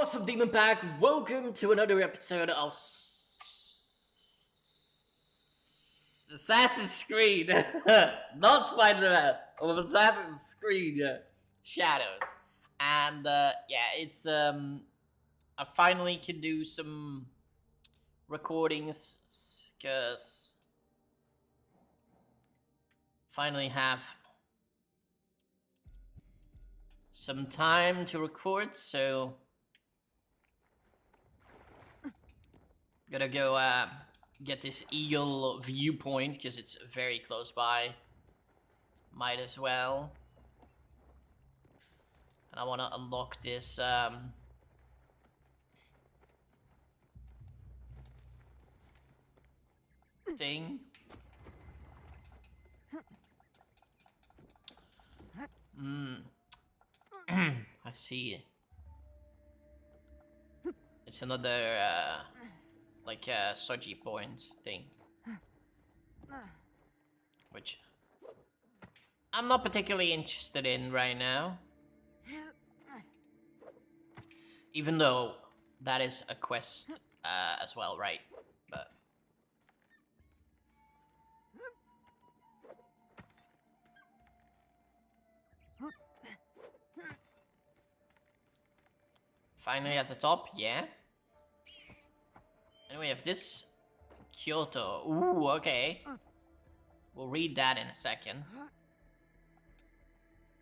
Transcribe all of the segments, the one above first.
What's up, Demon Pack? Welcome to another episode of Assassin's Creed. Not Spider-Man, of Assassin's Creed Shadows. And yeah, it's I finally can do some recordings because finally have some time to record, so gotta go get this eagle viewpoint because it's very close by. Might as well. And I want to unlock this thing. I see. It's another like Soji point thing, which I'm not particularly interested in right now, even though that is a quest as well, right? But finally at the top, yeah. And we have this Kyoto. Ooh, okay. We'll read that in a second.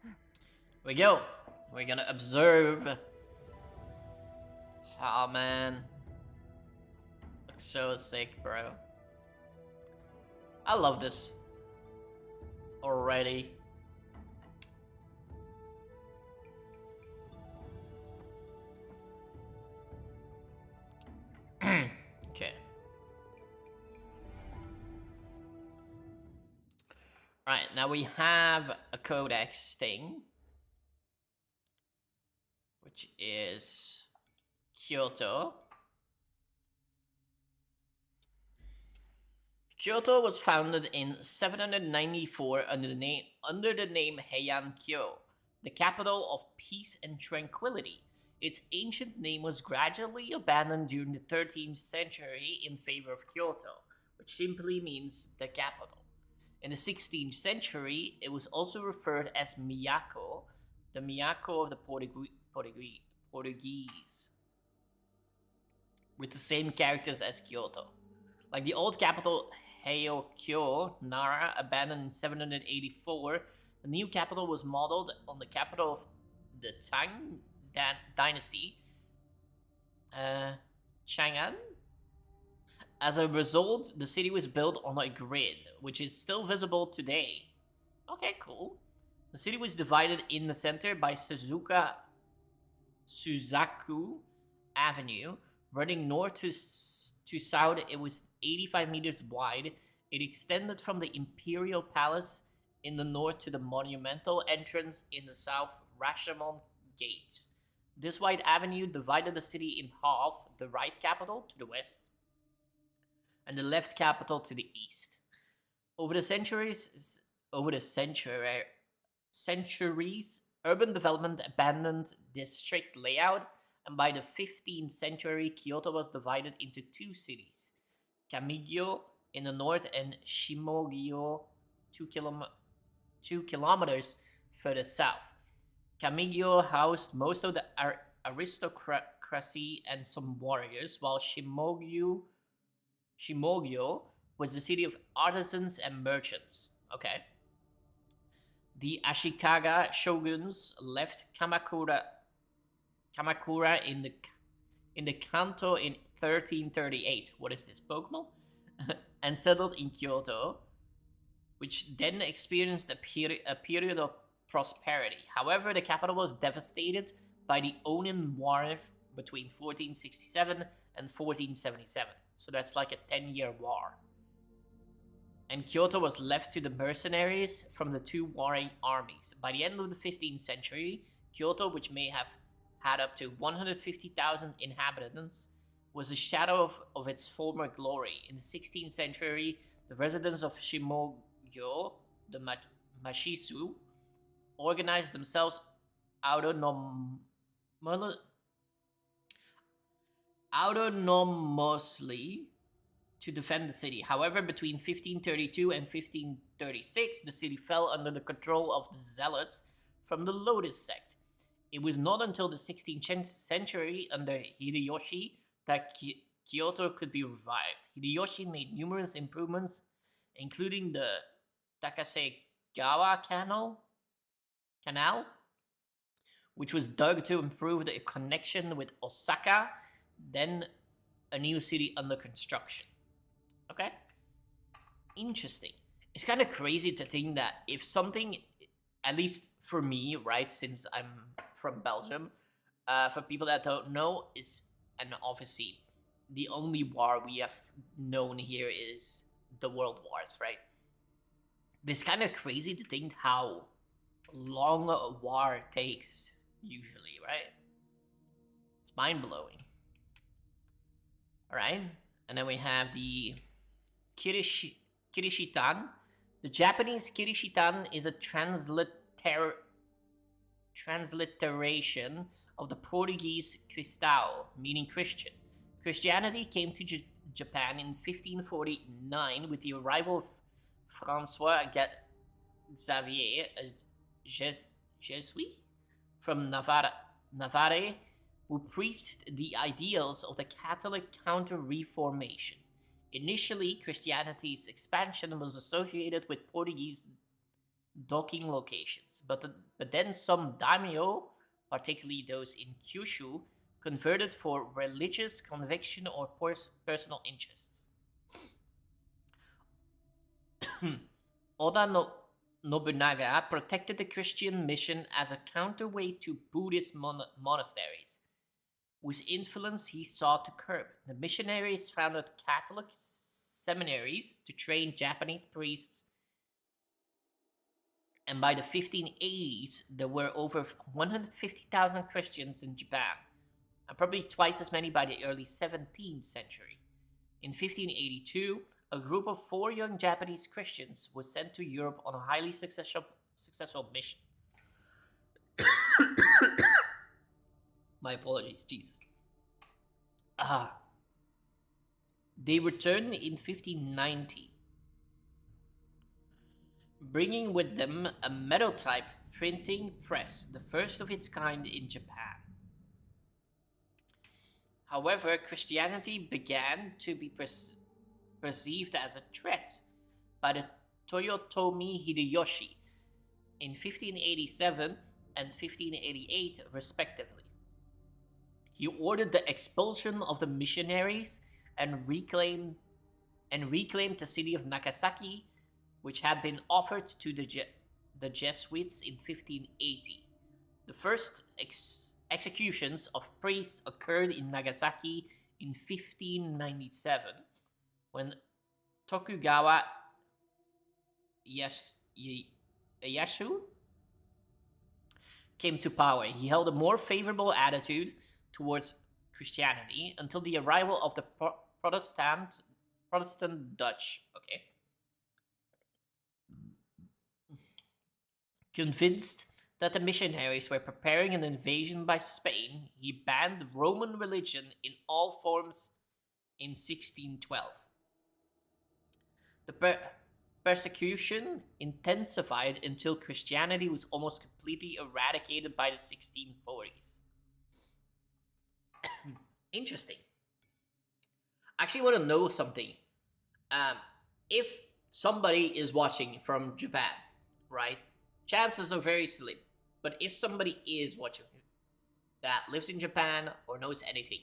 Here we go. We're gonna observe. Oh man. Looks so sick, bro. I love this already. Okay. Alright, now we have a codex thing, which is Kyoto. Kyoto was founded in 794 under the name Heian Kyo, the capital of peace and tranquility. Its ancient name was gradually abandoned during the 13th century in favor of Kyoto, which simply means the capital. In the 16th century, it was also referred as Miyako, the Miyako of the Portuguese, with the same characters as Kyoto. Like the old capital Heian-kyo, Nara, abandoned in 784, the new capital was modeled on the capital of the Tang dynasty, Chang'an. As a result, the city was built on a grid, which is still visible today. Okay, cool. The city was divided in the center by Suzaku Avenue, running north to south. It was 85 meters wide. It extended from the Imperial Palace in the north to the monumental entrance in the south, Rashomon Gate. This wide avenue divided the city in half, the right capital to the west and the left capital to the east. Over the centuries, urban development abandoned this strict layout, and by the 15th century, Kyoto was divided into two cities, Kamigyo in the north and Shimogyo 2 kilometers further south. Kamigyo housed most of the aristocracy and some warriors, while Shimogyo was the city of artisans and merchants. Okay. The Ashikaga shoguns left Kamakura in the Kanto in 1338. What is this, Pokemon? And settled in Kyoto, which then experienced a period of prosperity. However, the capital was devastated by the Onin War between 1467 and 1477. So that's like a 10-year war. And Kyoto was left to the mercenaries from the two warring armies. By the end of the 15th century, Kyoto, which may have had up to 150,000 inhabitants, was a shadow of its former glory. In the 16th century, the residents of Shimogyo, the Mashisu, organized themselves autonomously autonomously to defend the city. However, between 1532 and 1536, the city fell under the control of the Zealots from the Lotus sect. It was not until the 16th century under Hideyoshi that Kyoto could be revived. Hideyoshi made numerous improvements, including the Takasegawa Canal, which was dug to improve the connection with Osaka, then a new city under construction. Okay? Interesting. It's kind of crazy to think that if something, at least for me, right, since I'm from Belgium, for people that don't know, it's, and obviously the only war we have known here is the World Wars, right? It's kind of crazy to think how long a war takes usually, right? It's mind-blowing. All right, and then we have the Kirishitan. The Japanese Kirishitan is a transliteration of the Portuguese Cristão, meaning Christian. Christianity came to Japan in 1549 with the arrival of Francois Xavier, a Jesuit from Navarre, who preached the ideals of the Catholic Counter-Reformation. Initially, Christianity's expansion was associated with Portuguese docking locations, but then some daimyo, particularly those in Kyushu, converted for religious conviction or personal interests. Oda Nobunaga protected the Christian mission as a counterweight to Buddhist monasteries, whose influence he sought to curb. The missionaries founded Catholic seminaries to train Japanese priests, and by the 1580s, there were over 150,000 Christians in Japan, and probably twice as many by the early 17th century. In 1582, a group of 4 young Japanese Christians was sent to Europe on a highly successful mission. My apologies, Jesus. They returned in 1590, bringing with them a metal-type printing press, the first of its kind in Japan. However, Christianity began to be perceived as a threat by the Toyotomi Hideyoshi in 1587 and 1588, respectively. He ordered the expulsion of the missionaries and reclaimed the city of Nagasaki, which had been offered to the Jesuits in 1580. The first executions of priests occurred in Nagasaki in 1597, when Tokugawa Ieyasu came to power. He held a more favorable attitude towards Christianity until the arrival of the Protestant Dutch. Okay. Convinced that the missionaries were preparing an invasion by Spain, he banned Roman religion in all forms in 1612. The persecution intensified until Christianity was almost completely eradicated by the 1640s. Interesting. I actually want to know something. If somebody is watching from Japan, right? Chances are very slim. But if somebody is watching that lives in Japan or knows anything,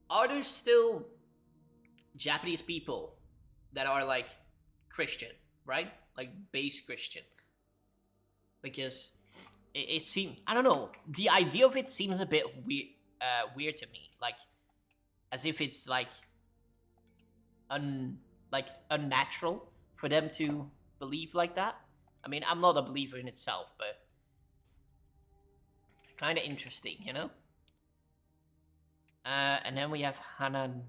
are there still Japanese people that are like Christian, right? Like base Christian? Because it seems, I don't know, the idea of it seems a bit weird to me. Like, as if it's like unnatural for them to believe like that. I mean, I'm not a believer in itself, but kind of interesting, you know? And then we have Hanami.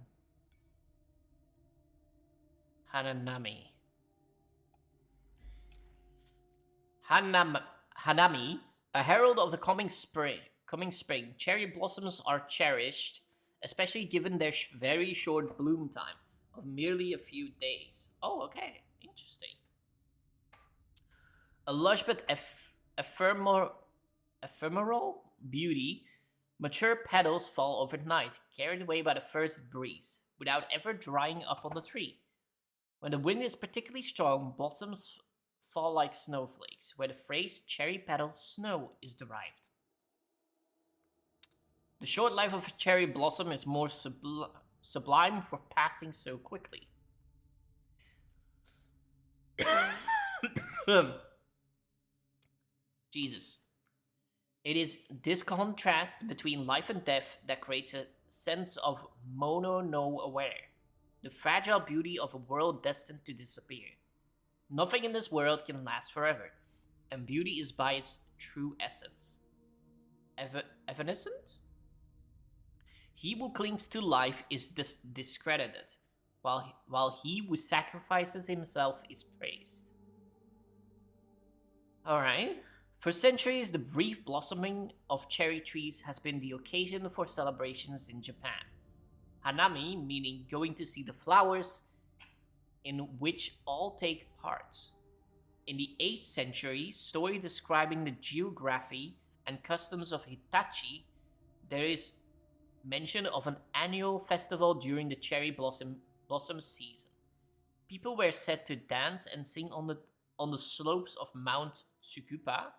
Hanami, a herald of the coming spring, coming spring, cherry blossoms are cherished, especially given their very short bloom time of merely a few days. Oh, okay. Interesting. A lush but ephemeral beauty, mature petals fall overnight, carried away by the first breeze, without ever drying up on the tree. When the wind is particularly strong, blossoms fall like snowflakes, where the phrase cherry petal snow is derived. The short life of a cherry blossom is more sublime for passing so quickly. Jesus. It is this contrast between life and death that creates a sense of mono no aware, the fragile beauty of a world destined to disappear. Nothing in this world can last forever, and beauty is by its true essence. Evanescent? He who clings to life is discredited, while he who sacrifices himself is praised. Alright. For centuries, the brief blossoming of cherry trees has been the occasion for celebrations in Japan. Hanami, meaning going to see the flowers, in which all take part. In the 8th century, story describing the geography and customs of Hitachi, there is mention of an annual festival during the cherry blossom season. People were said to dance and sing on the slopes of Mount Tsukuba.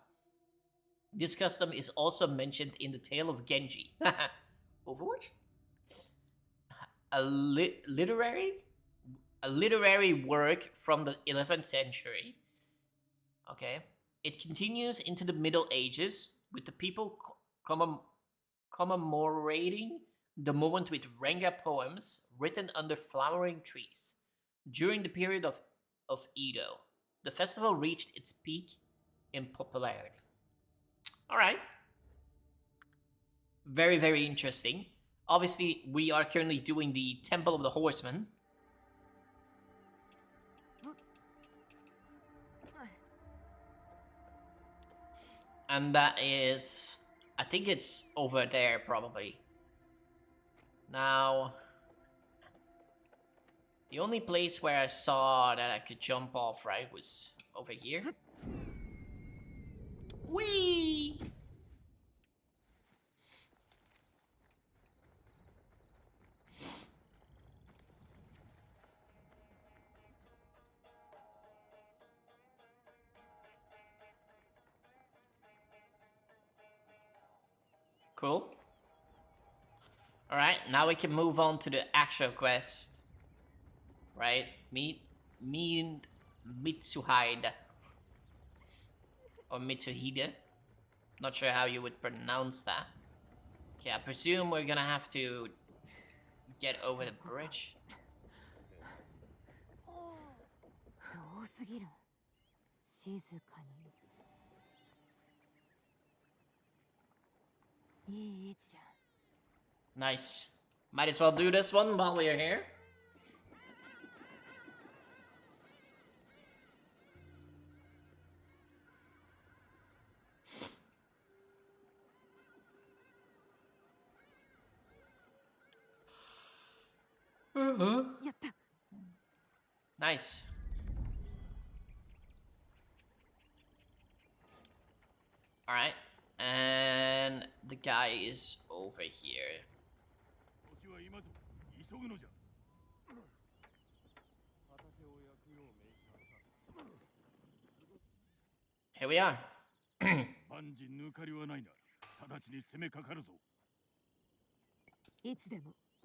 This custom is also mentioned in the Tale of Genji. Overwatch? A literary work from the 11th century. Okay. It continues into the Middle Ages, with the people commemorating the moment with Renga poems written under flowering trees. During the period of Edo, the festival reached its peak in popularity. Alright. Very, very interesting. Obviously, we are currently doing the Temple of the Horseman. And that is... I think it's over there, probably. Now... The only place where I saw that I could jump off, right, was over here. Whee! Cool. Alright, now we can move on to the actual quest. Right? Meet Mitsuhide. Or Mitsuhide. Not sure how you would pronounce that. Okay, I presume we're gonna have to get over the bridge. Nice. Might as well do this one while we're here. Nice. Alright. And the guy is over here. Here we are.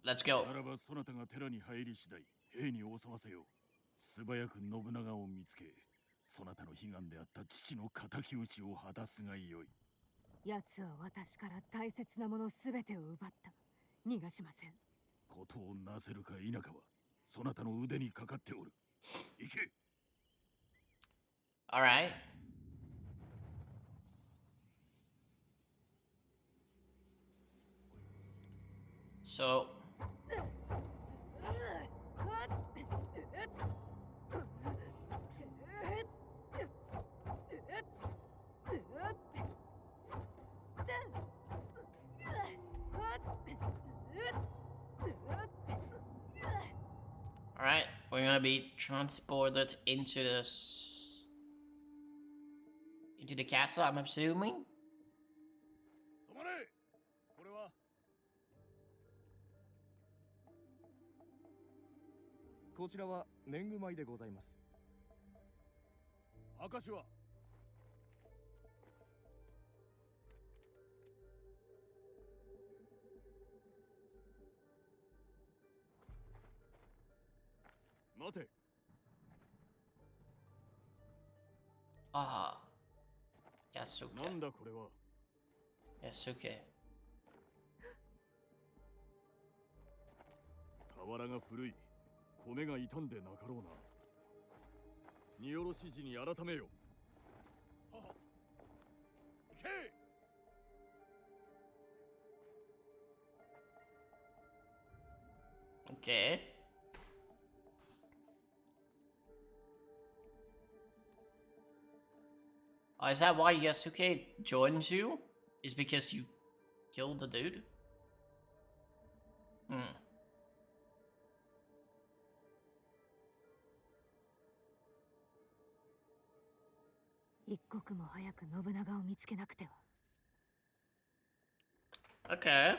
Let's go. そなたが寺に入り次第、兵に襲わせよう。素早く信長を見つけ、そなたの悲願であった父の敵討ちを果たすがよい。奴は私から大切なものすべてを奪った。逃がしません。ことをなせるか否かは、そなたの腕にかかっておる。行け。All right. So Alright, we're gonna be transported into the castle, I'm assuming. 止まれ。これはこちらは年貢米でございます。証は待て。 Ah. な Yasuke. んだこれは。 Yasuke. 俵が古い。米が傷んでなかろうな。荷下ろし時に改めよ。はは。けい。 Okay. Oh, is that why Yasuke joins you? Is because you killed the dude? Hmm. 一刻も早く信長を見つけなくては。 Okay.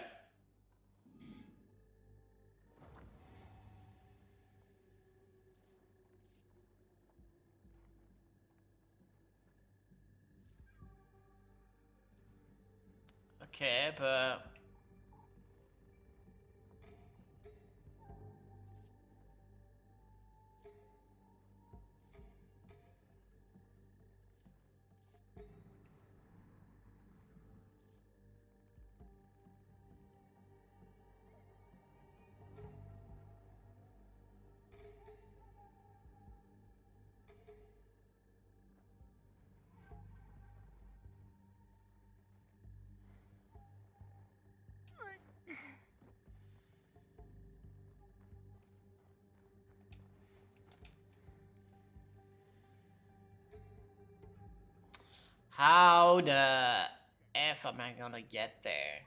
Okay, but... How the F am I gonna get there?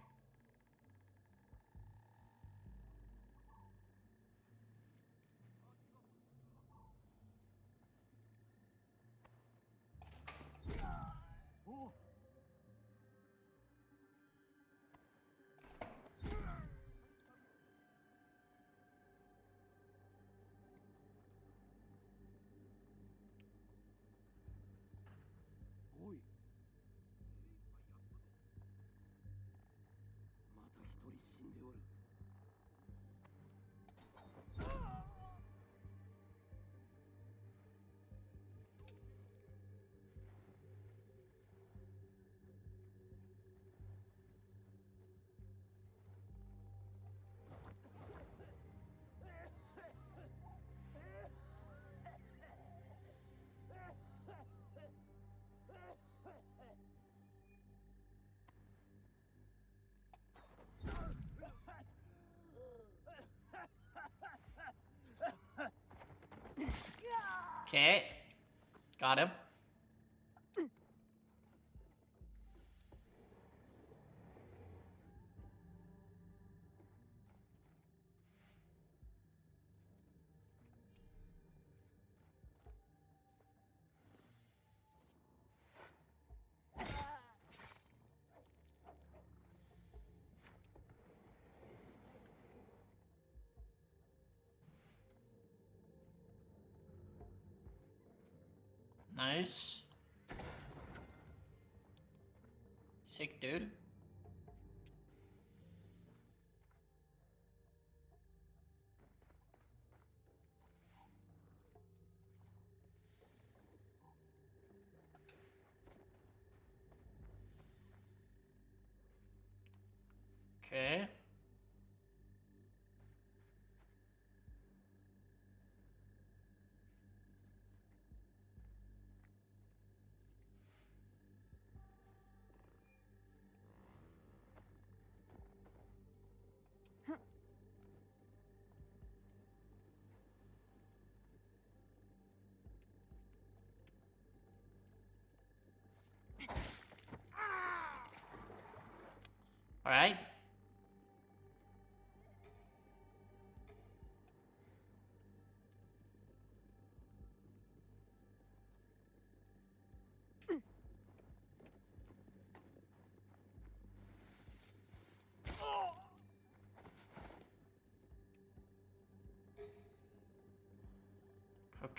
Okay. Got him. Nice. Sick, dude. Okay. All right.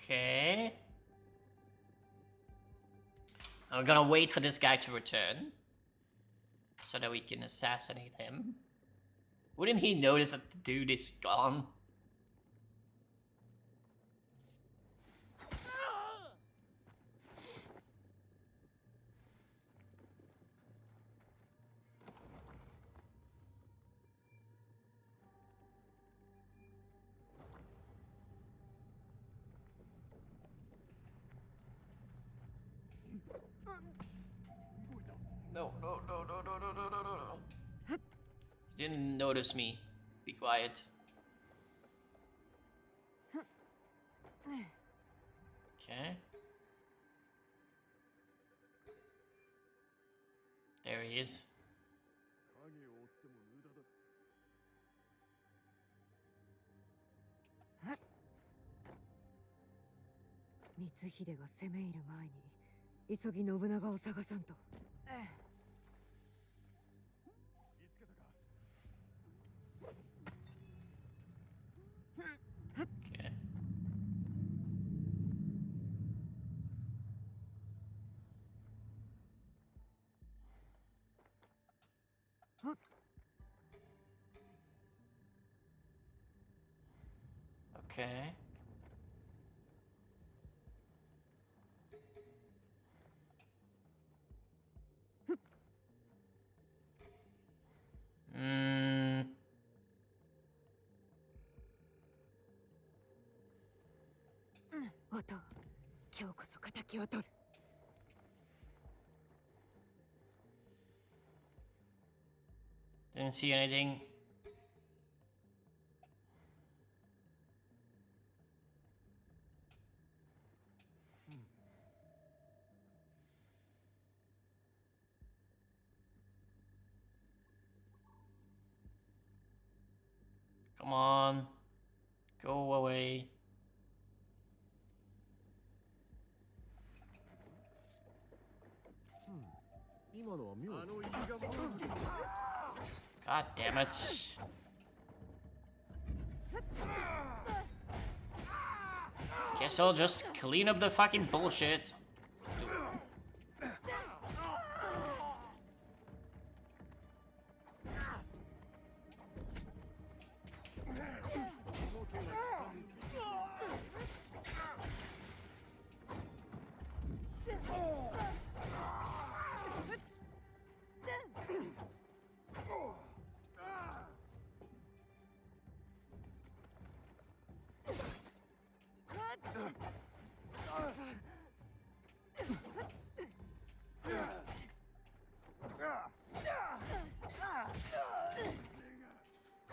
Okay. I'm gonna wait for this guy to return so that we can assassinate him. Wouldn't he notice that the dude is gone? No. He didn't notice me. Be quiet. Okay. There he is. 影を追っても無駄だ。光秀が攻め入る前に急ぎ信長を探さんと。見つけたか。Okay. Okay. Mm. Otto、今日こそ敵を取る。Didn't see anything. Come on. Go away. God damn it. Guess I'll just clean up the fucking bullshit.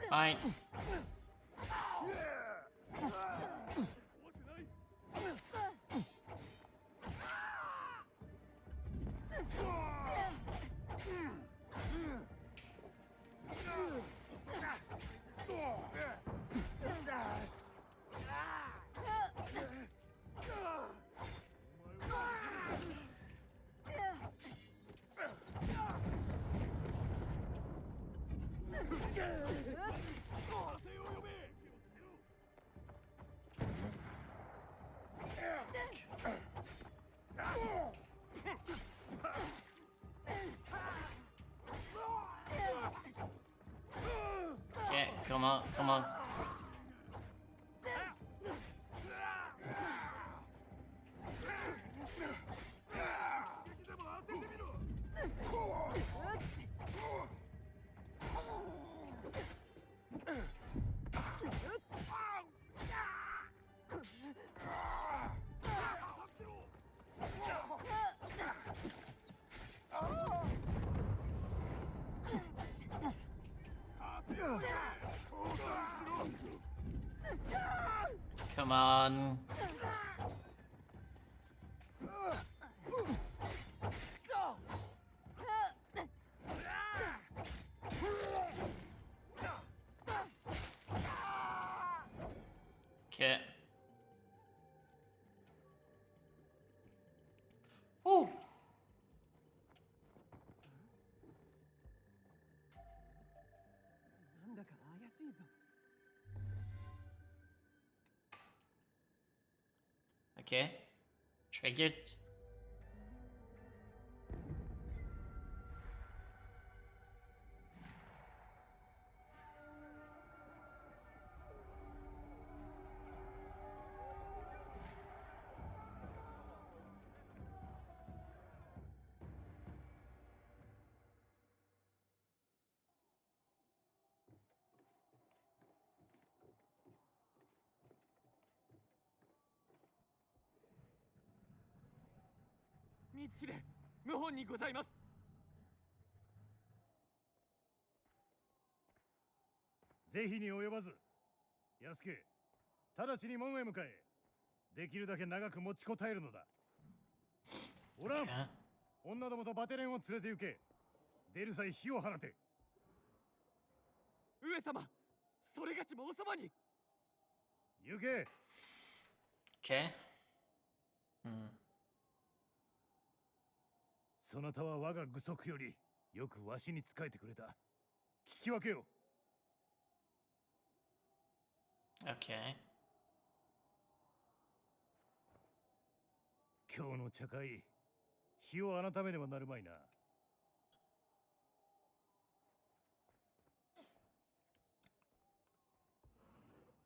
Fine. Okay, come on, come on. Come on. Okay. Ooh. Okay. Triggered.「道知れ謀反にございます」。ぜひに及ばず、安家、直ちに門へ向かえ。できるだけ長く持ちこたえるのだ。おらん、 Okay. 女どもとバテレンを連れて行け。出る際火を放て。上様、それがしもおそばに。行け。 Okay. Hmm. そなたは我が具足よりよくわしに仕えてくれた。聞き分けよ。 Okay. 今日の茶会、日を改めねばなるまいな。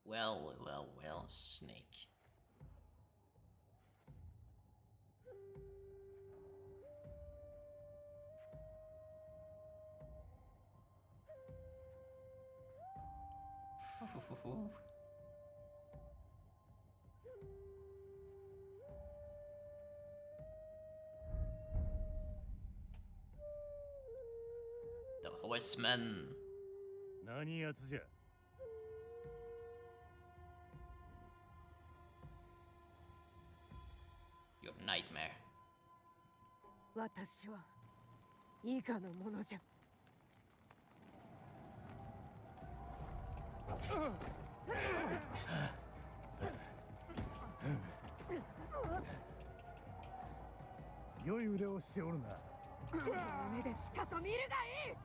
Well, Snake. The horseman. 何やつじゃ。 Your nightmare. 私は以下のものじゃ。良い腕をしておるな。胸でしかと見るがいい。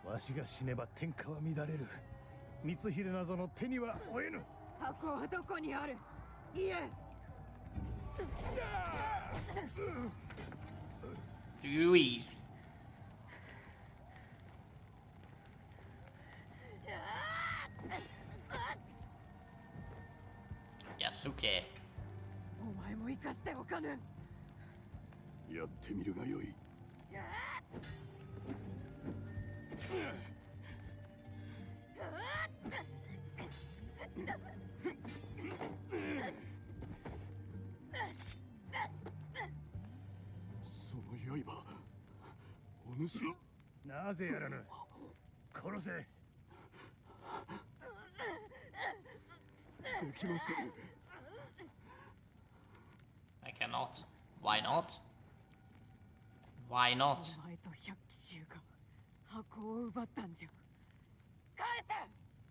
わしが死ねば天下は乱れる。光秀などの手には負えぬ。箱はどこにある。言え。 Too easy. Yasuke. お前も生かしておかぬ。やってみるがよい。その刃、お主。なぜやらぬ。殺せ。できません。 I cannot. Why not? Why not? お前と百騎衆が箱を奪ったんじゃ。返せ。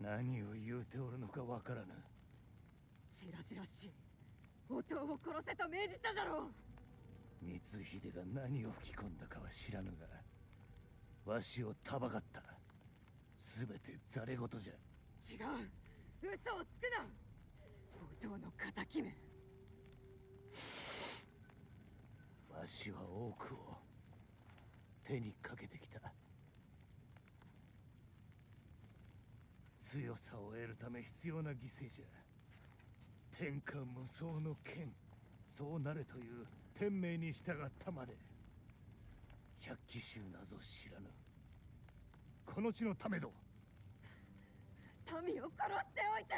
何を言うておるのかわからぬ。しらじらしい。弟を殺せと命じたじゃろう。光秀が何を吹き込んだかは知らぬが、わしをたばかった。すべてざれ言じゃ。違う。嘘をつくな。弟の敵め。わしは多くを手にかけてきた。強さを得るため必要な犠牲じゃ。天下無双の剣、そうなれという天命に従ったまで。百騎衆なぞ知らぬ。この地のためぞ。民を殺しておいて。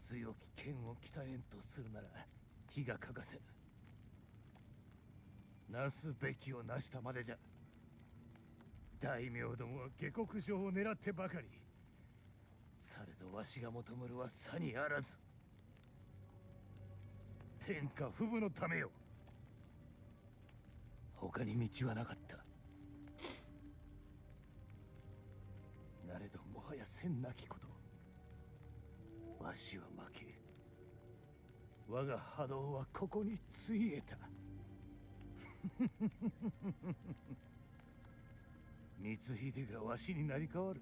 強き剣を鍛えんとするなら火が欠かせぬ。なすべきをなしたまでじゃ。大名どもは下克上を狙ってばかり。されどわしが求むるはさにあらず。天下不武のためよ。他に道はなかった。なれどもはやせんなきこと。わしは負け。我が波動はここについえた。光秀がわしになり変わる。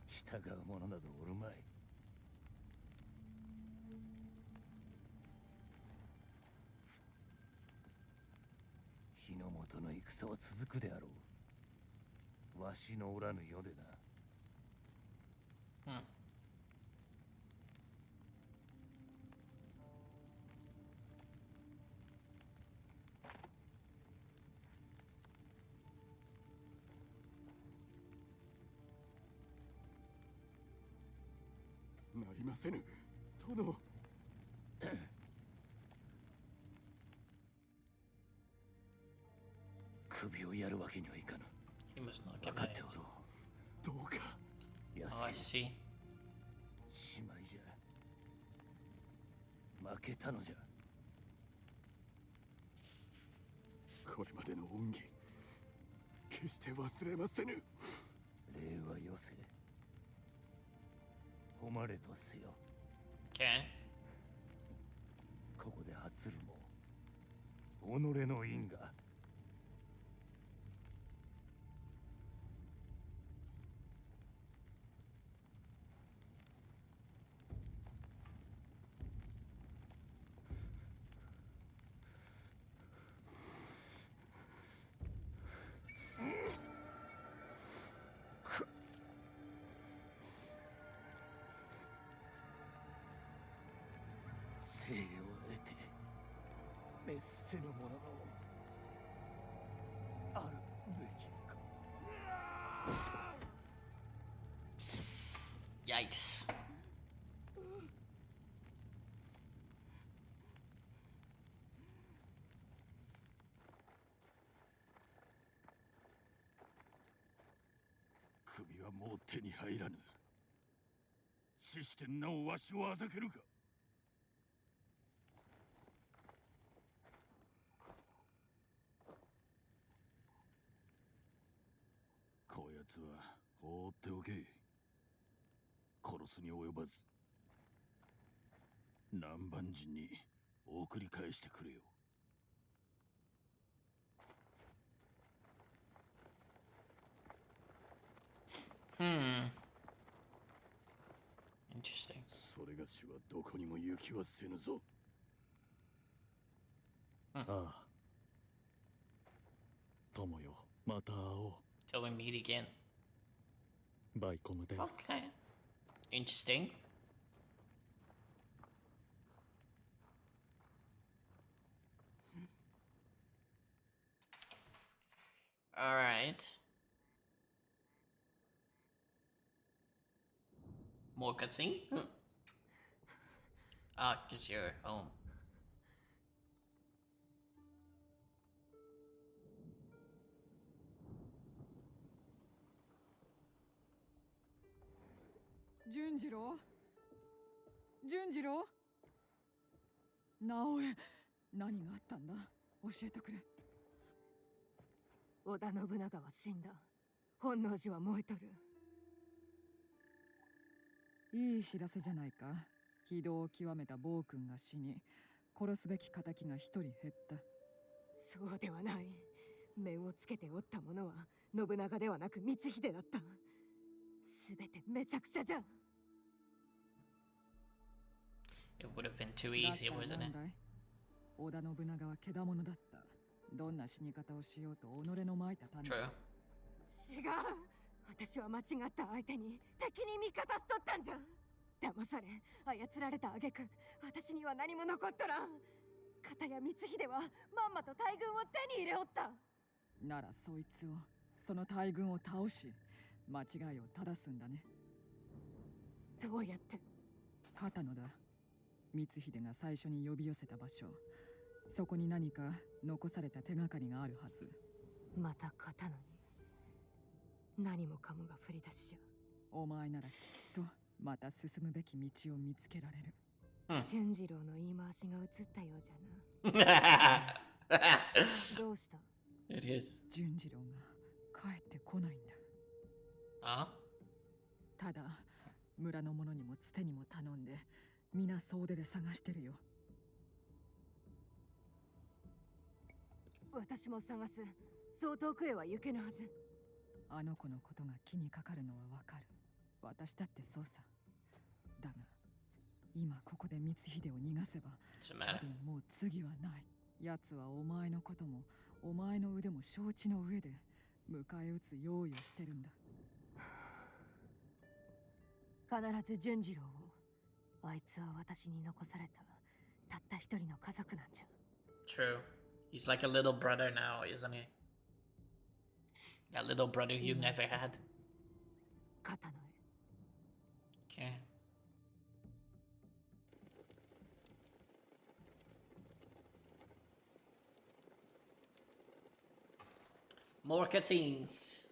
従う者などおるまい。日の本の戦は続くであろう。わしのおらぬ世でな。Hmm. なりませぬ、殿。首をやるわけにはいかぬ。 He must not 分 get かって married. おろう。どうか。安 Oh, I 家 see. 姉妹じゃ。負けたのじゃ。これまでの恩義、決して忘れませぬ。礼はよせ。誉れとせよ。 Okay. ここで発るも己の因果。生を得て滅せぬ者のあるべきか。 Yikes. 首はもう手に入らぬ。死してなおわしをあざけるか。こやつは放っておけ。殺すに及ばず南蛮人に送り返してくれよ。 Hmm. Interesting. それがしはどこにも行きはせぬぞ。うんああ。友よ、また会おう。 Till we meet again. バイコムです。 Okay. Interesting. All right. More cutscene? Ah, because you're home. 純次郎、純次郎、直江、何があったんだ、教えてくれ。織田信長は死んだ。本能寺は燃えとる。いい知らせじゃないか。非道を極めた暴君が死に、殺すべき仇が一人減った。そうではない。面をつけておった者は信長ではなく光秀だった。すべてめちゃくちゃじゃ。 It would have been too easy, wasn't it? 織田信長は怪物だった。どんな死に方をしようと己のまいた種。 True. 違う。私は間違った相手に敵に味方しとったんじゃ。騙され操られた挙句、私には何も残っとらん。片や光秀はまんまと大軍を手に入れおった。ならそいつを、その大軍を倒し、間違いを正すんだね。どうやって？片野だ。光秀が最初に呼び寄せた場所。そこに何か残された手がかりがあるはず。また片野に何もかもが降り出しじゃ。お前ならきっとまた進むべき道を見つけられる。純次郎の言い回しが映ったようじゃな。どうした？ It is. 純次郎が帰ってこないんだ。Huh? ただ村の者にもつてにも頼んで、皆総出で探してるよ。私も探す。そう遠くへは行けぬはず。あの子のことが気にかかるのはわかる。私だってそうさ。だが今ここで光秀を逃がせば Doesn't 多 matter. 分もう次はない。奴はお前のこともお前の腕も承知の上で迎え撃つ用意をしてるんだ。必ず純次郎を。あいつは私に残されたたった一人の家族なんじゃ。 True. He's like a little brother now, isn't he? That little brother you never had. 肩の絵。 Okay. More cutscenes.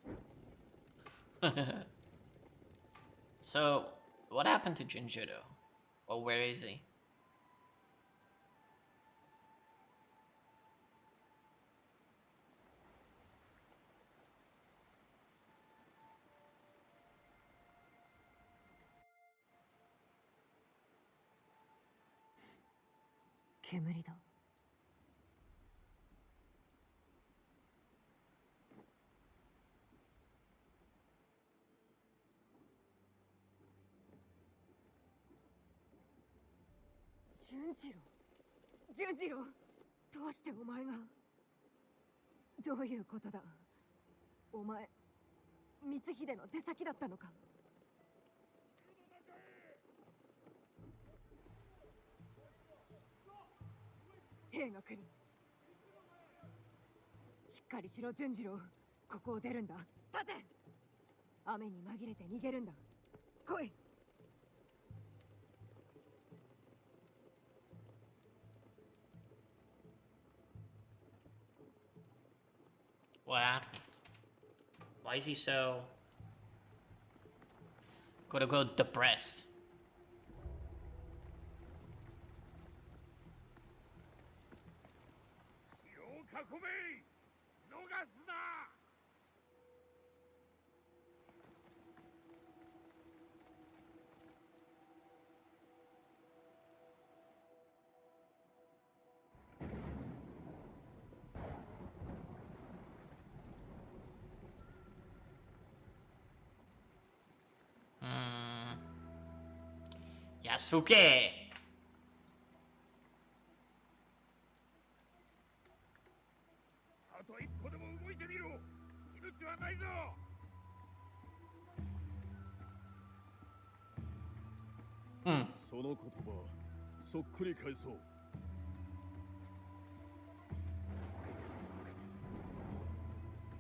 So, what happened to Junjuro? Or where is he?煙だ。純次郎、純次郎、どうしてお前が。どういうことだ。お前光秀の手先だったのか。兵が来る。しっかりしろ純次郎。ここを出るんだ。立て。雨に紛れて逃げるんだ。来い。What happened? Why is he so quote unquote depressed? 城を囲め。逃すな。Yasuke! あと一歩でも動いてみろ。命はないぞ。その言葉そっくり返そう。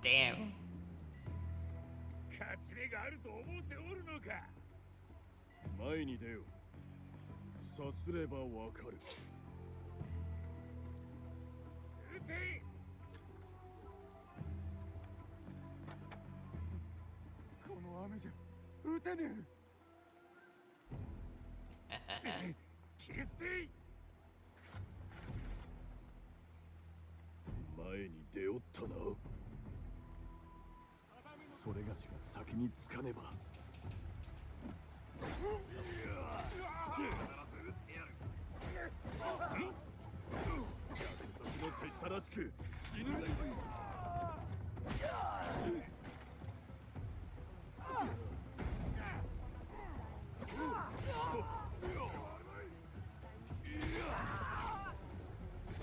Damn. 勝ち目があると思っておるのか。前に出よ。さすればわかる。撃て。この雨じゃ撃てねえ。切り捨て。前に出よったな。それがしが先につかねば。の手下らしく死ぬがいい。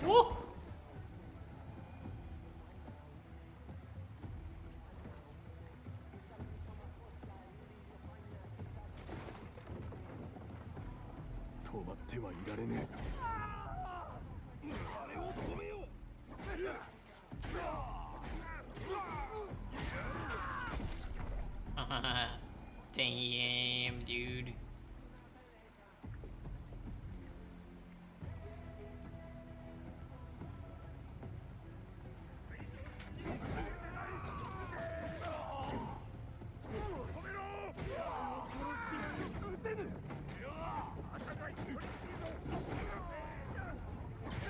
Woo!止まってはいられねえ。あれを止めよう。Damn, dude.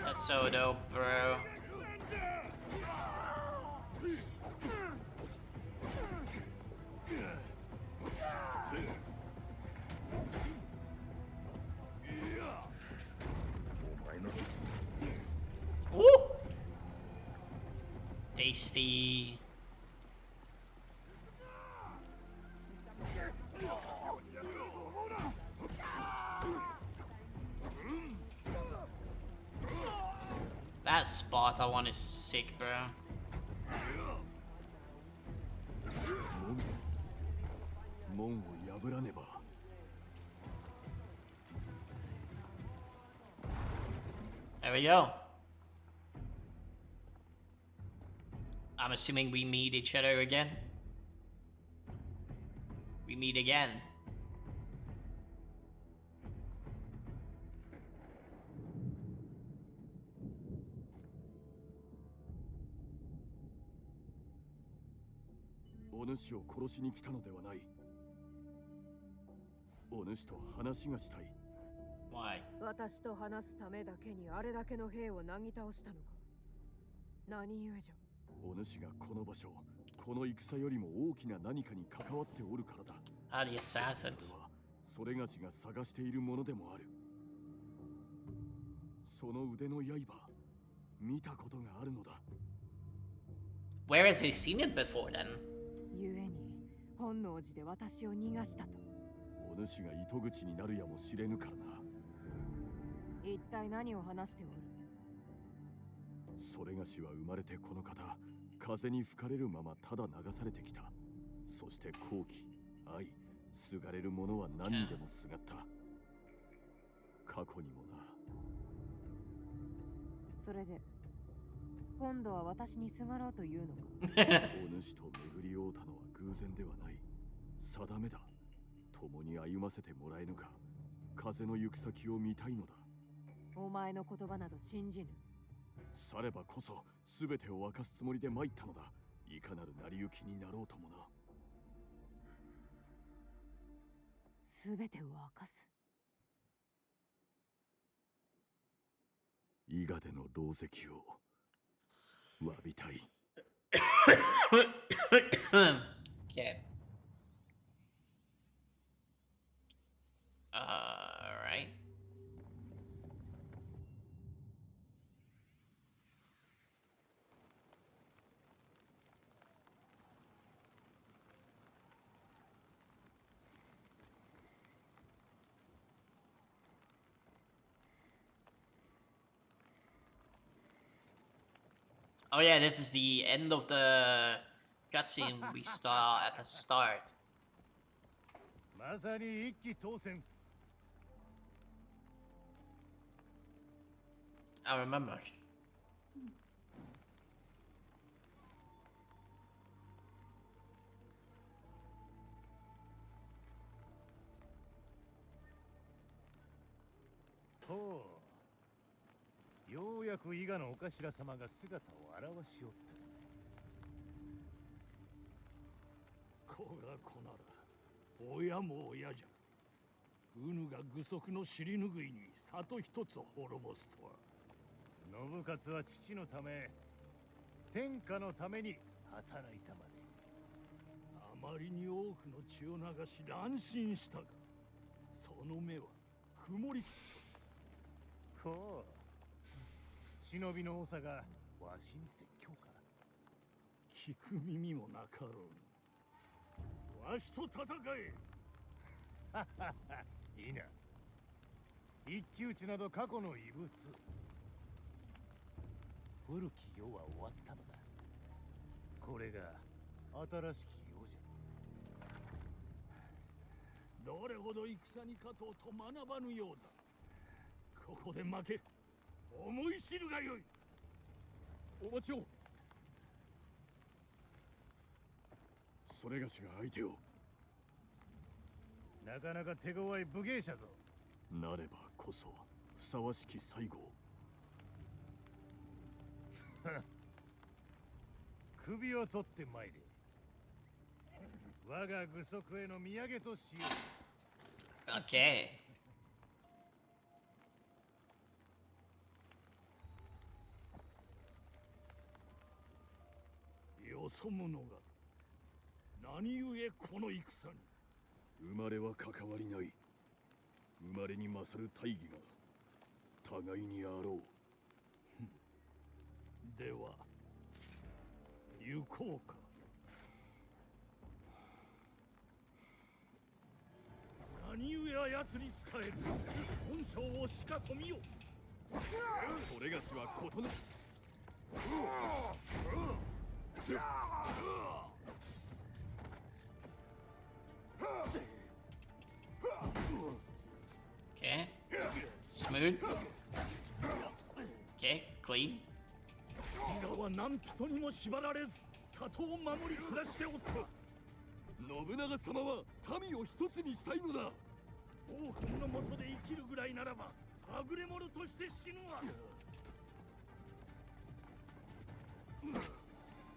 That's so dope, bro. Woo! That Sparta one is sick, bro. 門を破らねば。 There we go. I'm assuming we meet each other again. We meet again. お主を殺しに来たのではない。お主と話がしたい。 Why? 私と話すためだけにあれだけの兵をなぎ倒したのか。何故じゃ。お主がこの場所、この戦よりも大きな何かに関わっておるからだ。Ah, the assassins. それはそれがしが探しているものでもある。その腕の刃、見たことがあるのだ。 Where has he seen it before then? 故に本能寺で私を逃がしたと。お主が糸口になるやもしれぬからな。一体何を話しておる。それがしは生まれてこの方、風に吹かれるままただ流されてきた。そして好奇、愛、すがれる者は何にでもすがった。過去にもな。それで今度は私にすがろうというのか。お主と巡り合うたのは偶然ではない。定めだ。共に歩ませてもらえぬか。風の行く先を見たいのだ。お前の言葉など信じぬ。さればこそ全てを明かすつもりで参ったのだ。いかなる成り行きになろうともな。全てを明かす。伊賀での狼藉を詫びたい。Okay. Alright. Oh yeah, this is the end of the cutscene we saw at the start. まさに一騎当選。 I remember. ほう。ようやく伊賀のお頭様が姿を現しおった。子が子なら親も親じゃ。うぬが具足の尻拭いに里一つ滅ぼすとは。信勝は父のため、天下のために働いたまで。あまりに多くの血を流し乱心したが、その目は曇りきっと。こう。忍びの長がわしに説教か。聞く耳もなかろう。わしと戦え。ははは、いいな。一騎打ちなど過去の遺物。古き世は終わったのだ。これが新しき世じゃ。どれほど戦に勝とうと学ばぬようだ。ここで負け、思い知るがよい。お待ちを。それがしが相手を。なかなか手強い武芸者ぞ。なればこそふさわしき最後。首を取ってまいれ。我が具足への土産としよう。Okay. よそ者が何故この戦に。生まれは関わりない。生まれに勝る大義が互いにあろう。では行こうか。何故あやつに仕える。本性をしかとみよ。それがしは異なる。Okay. Smooth. Okay, clean. 伊賀は何人にも縛られず里を守り暮らしておった。信長様は民を一つにしたいのだ。王君の下で生きるぐらいならばはぐれ者として死ぬわ。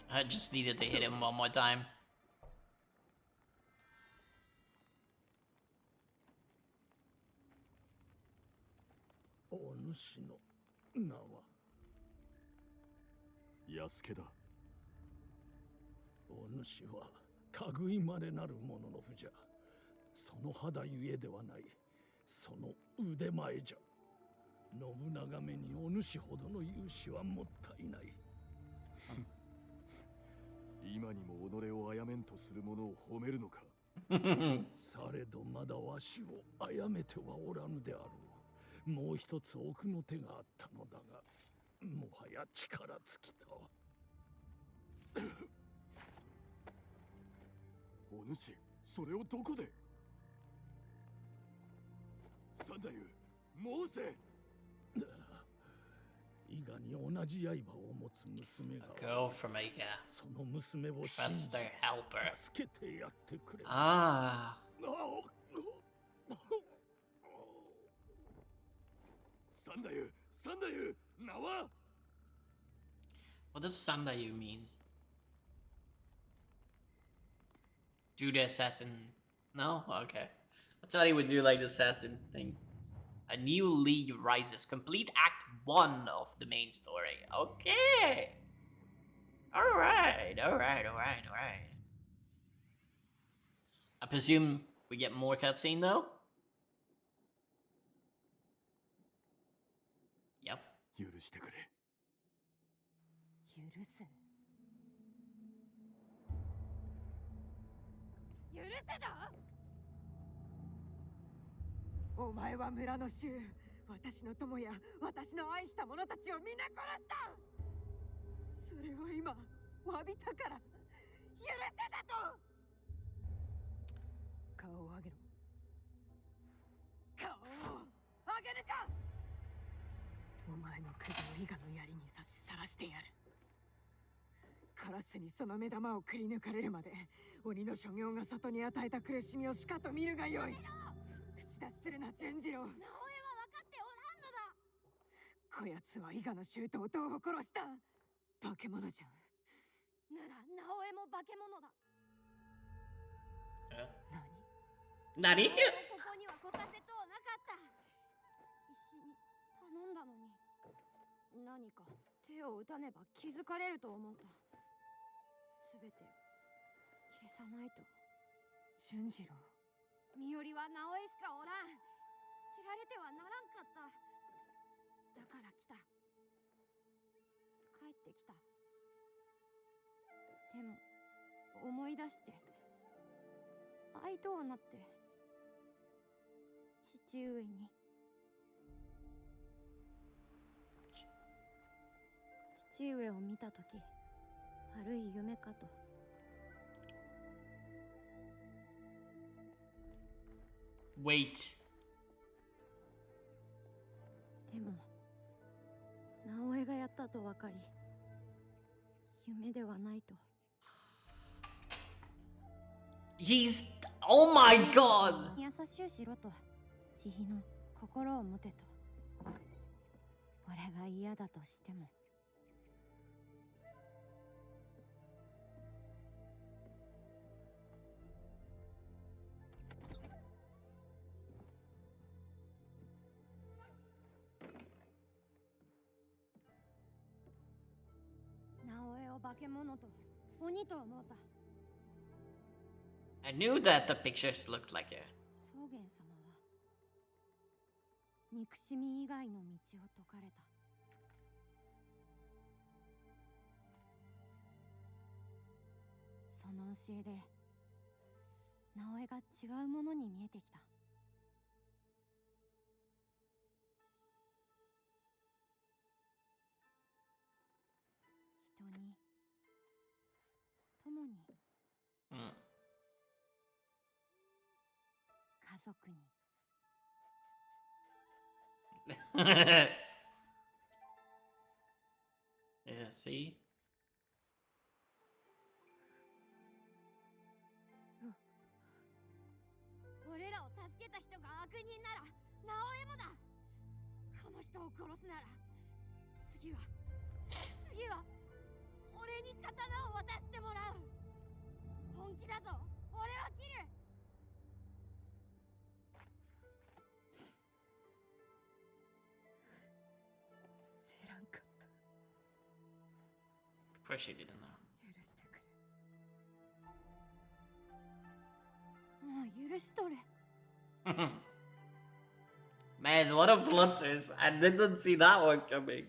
I just needed to hit him one more time. お主の名は安家だ。お主は類まれなるもののふじゃ。その肌ゆえではない、その腕前じゃ。信長めにお主ほどの勇士はもったいない。今にも己を殺めんとする者を褒めるのか。されどまだわしを殺めてはおらぬであろう。もう一つ奥の手があったのだが、もはや力尽きた。お主、それをどこで。三太夫、申せ。伊賀に同じ刃を持つ娘 A が girl from a その娘を信 trusted じ helper. 助けてやってくれ。 Ah. 三太夫、三太夫、名は。 What does Sandayu mean? Do the assassin? No? Okay. I thought he would do like the assassin thing. A new league rises. Complete Act 1 of the main story. Okay. Alright. I presume we get more cutscene though? Yep. 許してくれ。許す。許せだ。お前は村の衆、私の友や私の愛した者たちを皆殺した。それを今詫びたから許せだと。顔を上げろ。顔を上げるか。お前の首を伊賀の槍に刺しさらしてやる。カラスにその目玉をくり抜かれるまで鬼の所業が里に与えた苦しみをしかと見るがよい。口出しするな純次郎。直江は分かっておらんのだ。こやつは伊賀の衆と弟を殺した化け物じゃ。なら直江も化け物だ。何？ここには来させとうなかった。石に頼んだのに何か手を打たねば気づかれると思うた。すべて消さないと。純次郎。身寄りは直江しかおらん。知られてはならんかった。だから来た。帰ってきた。でも思い出して愛とはなって父上に。父上を見たとき悪い夢かと。Wait. でも直江がやったと分かり夢ではないと。 He's... Oh my god! 優しゅうしろと慈悲の心を持てと。俺が嫌だとしても。直江を化け物と鬼と思うた。 I knew that the pictures looked like it. 宗玄様は憎しみ以外の道を説かれた。その教えで直江が違うものに見えてきた。足に。Yeah, see? 俺らを助けた人が悪人なら直江もだ。この人を殺すなら次は俺に刀を渡してもらう。本気だぞ。俺は切る。知らんかった。 Of course she didn't know. 許してくれ。もう許しとれ。Man, what a plot twist. I didn't see that one coming.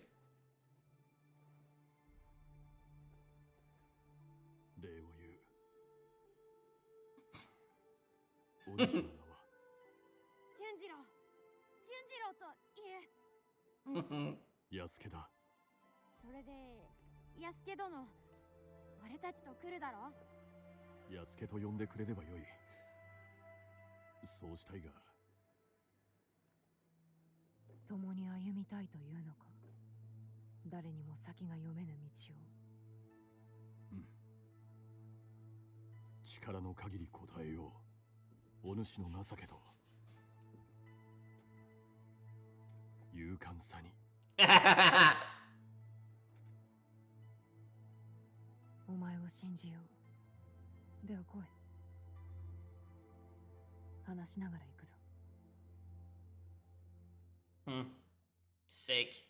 礼を言う。お主の名は純次郎と言え。安家だ。それで安家殿、俺たちと来るだろ。安家と呼んでくれればよい。そうしたいが。共に歩みたいというのか。誰にも先が読めぬ道を。うん。力の限り答えよう。お主の情けと勇敢さに。お前を信じよう。では来い。話しながら行くぞ。Sick.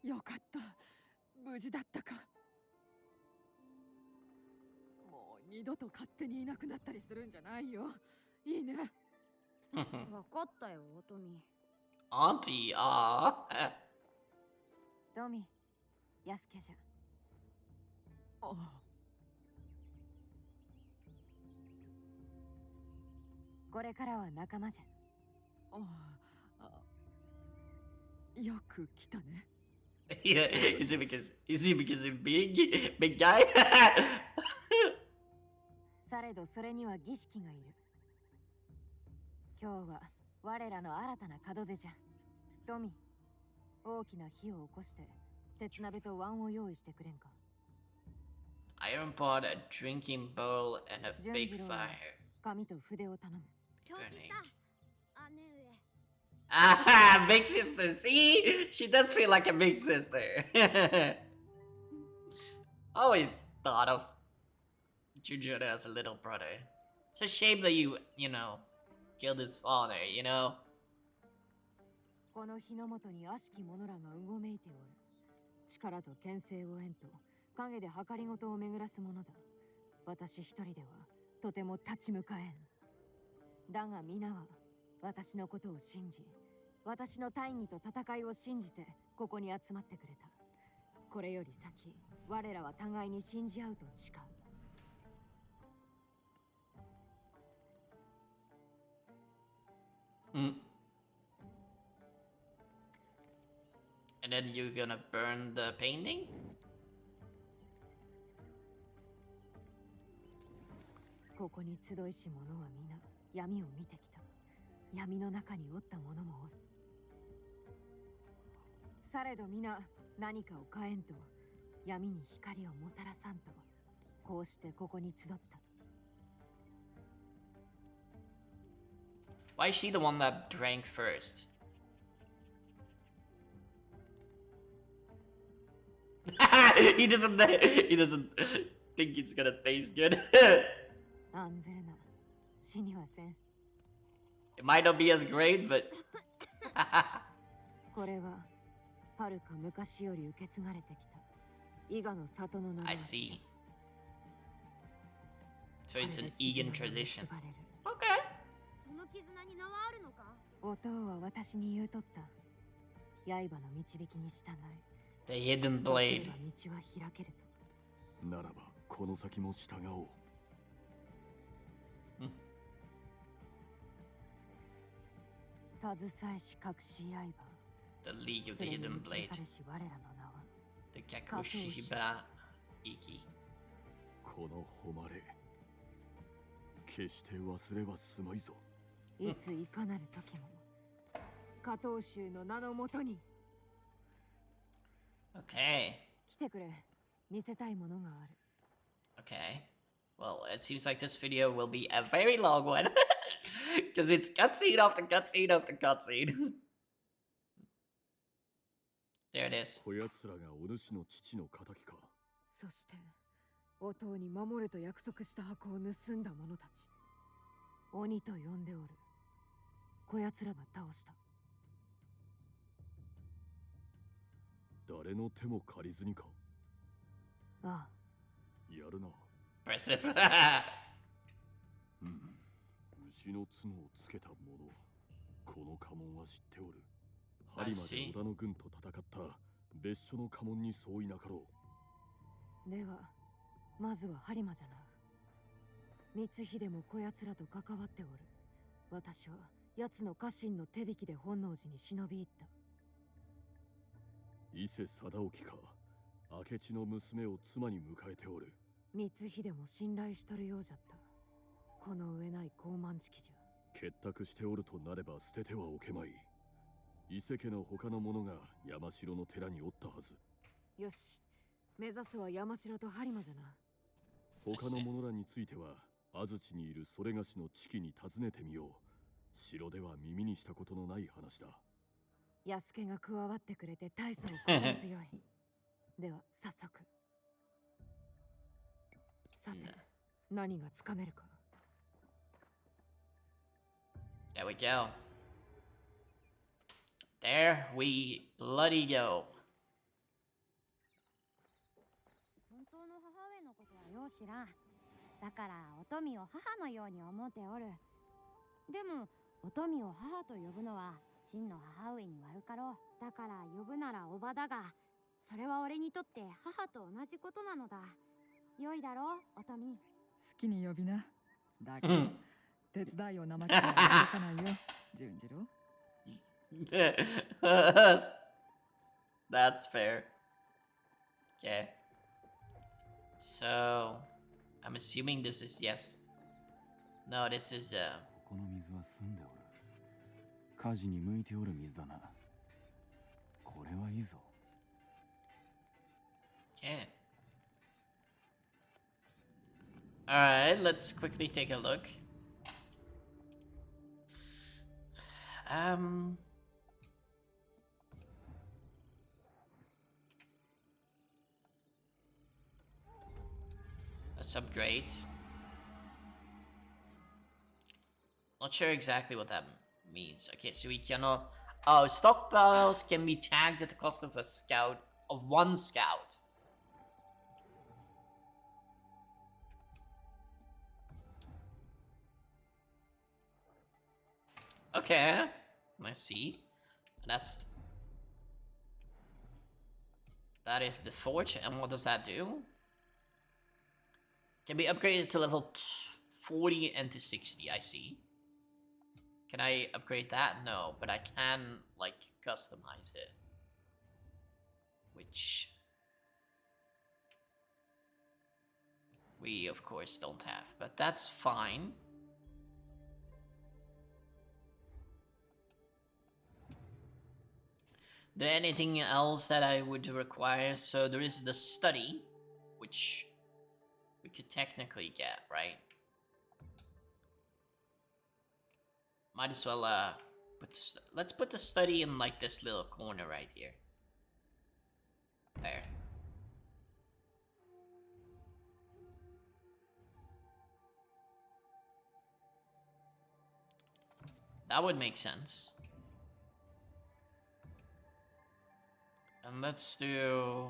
よかった。無事だったか。もう二度と勝手にいなくなったりするんじゃないよ。いいね。わかったよ、トミ Auntie, ah. トミ、安家じゃ。ああ。これからは仲間じゃ。ああ。よく来たね。Yeah, is it because he's big guy? されどそれには儀式がいる。今日は我らの新たな門出じゃ。トミ、大きな火を起こして鉄鍋と碗を用意してくれんか。Iron pot, a drinking bowl, and a big fire. 紙と筆を頼む。 Grenade. 姉上。 Ah, big sister. See, she does feel like a big sister. Always thought of Jujutsu as a little brother. It's a shame that you killed his father. この日の元に悪しき者らがうごめいておる。力と牽制を得んと影で計りごとを巡らすものだ。私一人ではとても立ち向かえん。だが皆は私のことを信じ、私の大義と戦いを信じてここに集まってくれた。これより先、我らは互いに信じ合うと誓う。And then you're gonna burn the painting? ここに集いし者は皆闇を見てきた。闇の中におった者もおる。されど皆何かを変えんと闇に光をもたらさんと、こうしてここに集った。 Why is she the one that drank first? He doesn't think it's gonna taste good. 案ずるな。死にはせん。 It might not be as great, but これははるか昔より受け継がれてきた伊賀の里の名 I see. So it's an Egan tradition. Okay. その絆に名はあるのか。お父は私に言うとった。刃の導きに従い The hidden blade. 道は開けると。ならばこの先も従おう。携えし隠し刃 The League of the それに Hidden 導 Blade. かれし我らの名は The Kakushiba Iki. この誉れ、決して忘れはすまいぞ。いついかなる時も加藤衆の名のもとに Okay. 来てくれ。見せたいものがある。 Okay. Well, it seems like this video will be a very long one. Because it's cutscene after cutscene after cutscene. There it is. こやつらがお主の父の仇か。そしてお父に守ると約束した箱を盗んだ者たち。鬼と呼んでおる。こやつらが倒した。誰の手も借りずにか。ああ。やるな。Impressive. うん。牛の角をつけた者。この家紋は知っておる。針まで織田の軍と戦った別所の家紋に相違なかろう。ではまずは播磨じゃな。光秀もこやつらと関わっておる。私は奴の家臣の手引きで本能寺に忍び入った。伊勢貞興か。明智の娘を妻に迎えておる。光秀も信頼しとるようじゃった。この上ない高慢ちきじゃ。結託しておるとなれば捨ててはおけまい。伊勢家の他の者が山城の寺におったはず。よし、目指すは山城と播磨じゃな。他の者らについては安土にいるそれがしの地域に尋ねてみよう。城では耳にしたことのない話だ。安家が加わってくれて大層心強い。では早速。さて、何がつかめるか。 There we go. There we bloody go. 本当の母上のことはよう知らん。だからお富を母のように思っておる。でもお富を母と呼ぶのは真の母上に悪かろう。だから呼ぶならおばだが、それは俺にとって母と同じことなのだ。良いだろう、お富。好きに呼びな。だけど手伝いを怠っては許さないよ、純次郎。That's fair. Okay. So, I'm assuming this is yes. No, this is この水は澄んでおる。火事に向いておる水だな。これはいいぞ。Okay. Alright, let's quickly take a look. Let's upgrade. Not sure exactly what that means. Okay, so we cannot. Oh, stockpiles can be tagged at the cost of a scout, of one scout. Okay, I see. That is the forge, and what does that do? Can be upgraded to level 40 and to 60, I see. Can I upgrade that? No, but I can, like, customize it. Which we, of course, don't have, but that's fine. There anything else that I would require? So there is the study, which we could technically get, right? Might as well let's put the study in like this little corner right here. There. That would make sense. And let's do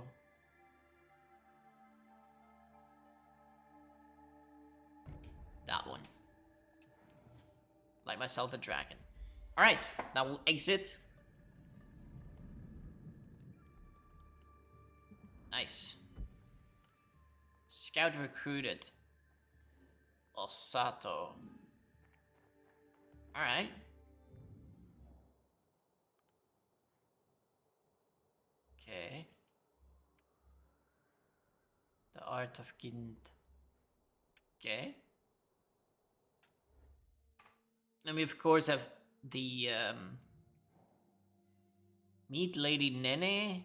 that one. Like myself, the dragon. Alright, now we'll exit. Nice. Scout recruited. Osato. Alright. Okay. The Art of Kind. Okay. And we of course have the meet Lady Nene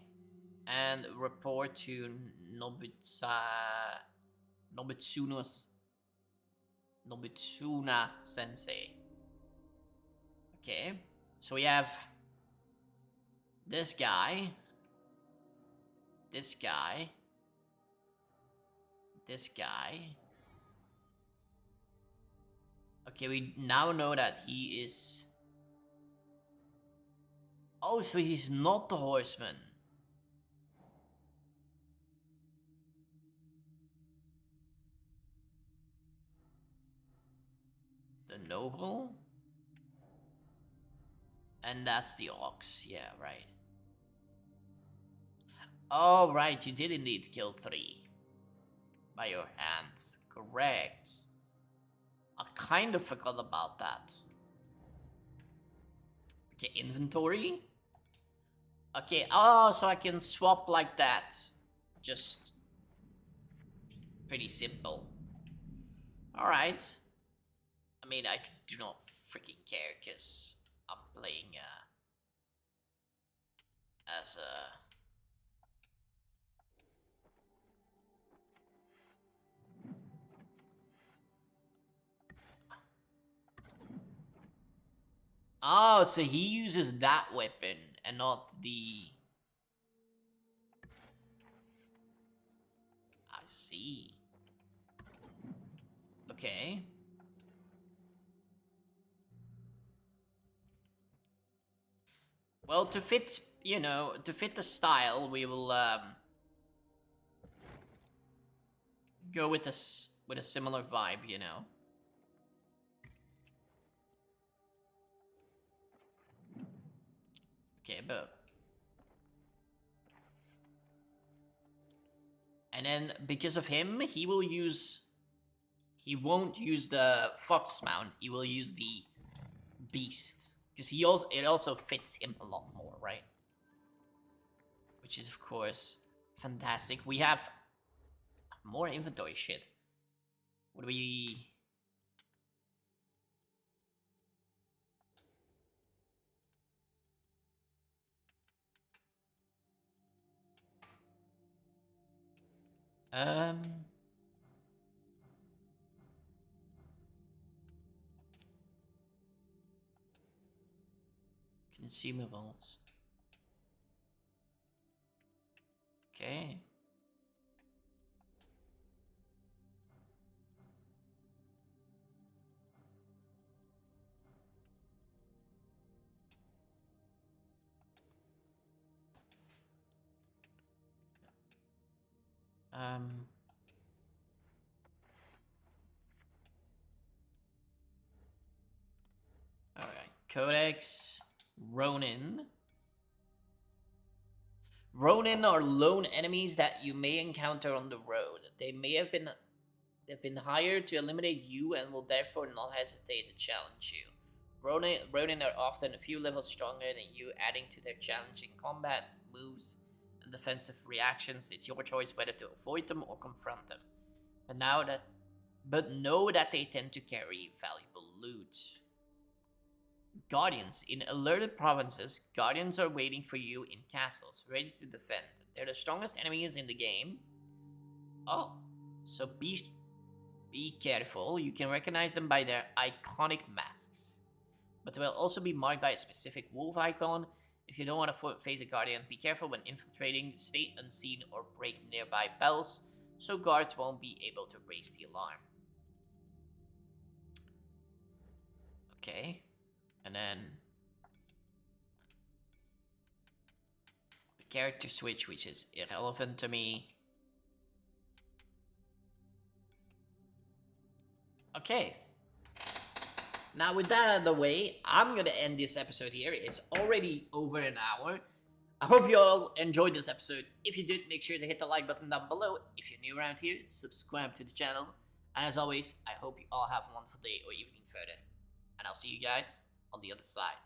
and report to Nobitsuna Sensei. Okay. So we have this guy. This guy. This guy. Okay, we now know that he is... Oh, so he's not the horseman. The noble? And that's the ox. Yeah, right. Oh, right, you did indeed kill 3. By your hands. Correct. I kind of forgot about that. Okay, inventory. Okay, oh, so I can swap like that. Just pretty simple. Alright. I mean, I do not freaking care because I'm playing as a... Oh, so he uses that weapon and not the... I see. Okay. Well, to fit, you know, to fit the style, we will go with a similar vibe, you know. Okay, but... And then, because of him, he will use... He won't use the fox mount, he will use the beast. Because it also fits him a lot more, right? Which is, of course, fantastic. We have more inventory shit. What do we... Consumables. Okay. Alright. Codex. Ronin. Ronin are lone enemies that you may encounter on the road. They may have been hired to eliminate you and will therefore not hesitate to challenge you. Ronin are often a few levels stronger than you, adding to their challenging combat moves and defensive reactions. It's your choice whether to avoid them or confront them. But know that they tend to carry valuable loot. Guardians. In alerted provinces, guardians are waiting for you in castles, ready to defend. They're the strongest enemies in the game. Oh, so be careful. You can recognize them by their iconic masks. But they will also be marked by a specific wolf icon. If you don't want to face a guardian, be careful when infiltrating, stay unseen, or break nearby bells, so guards won't be able to raise the alarm. Okay. And then the character switch, which is irrelevant to me. Okay. Now with that out of the way, I'm gonna end this episode here. It's already over an hour. I hope you all enjoyed this episode. If you did, make sure to hit the like button down below. If you're new around here, subscribe to the channel. And as always, I hope you all have a wonderful day or evening further. And I'll see you guys on the other side.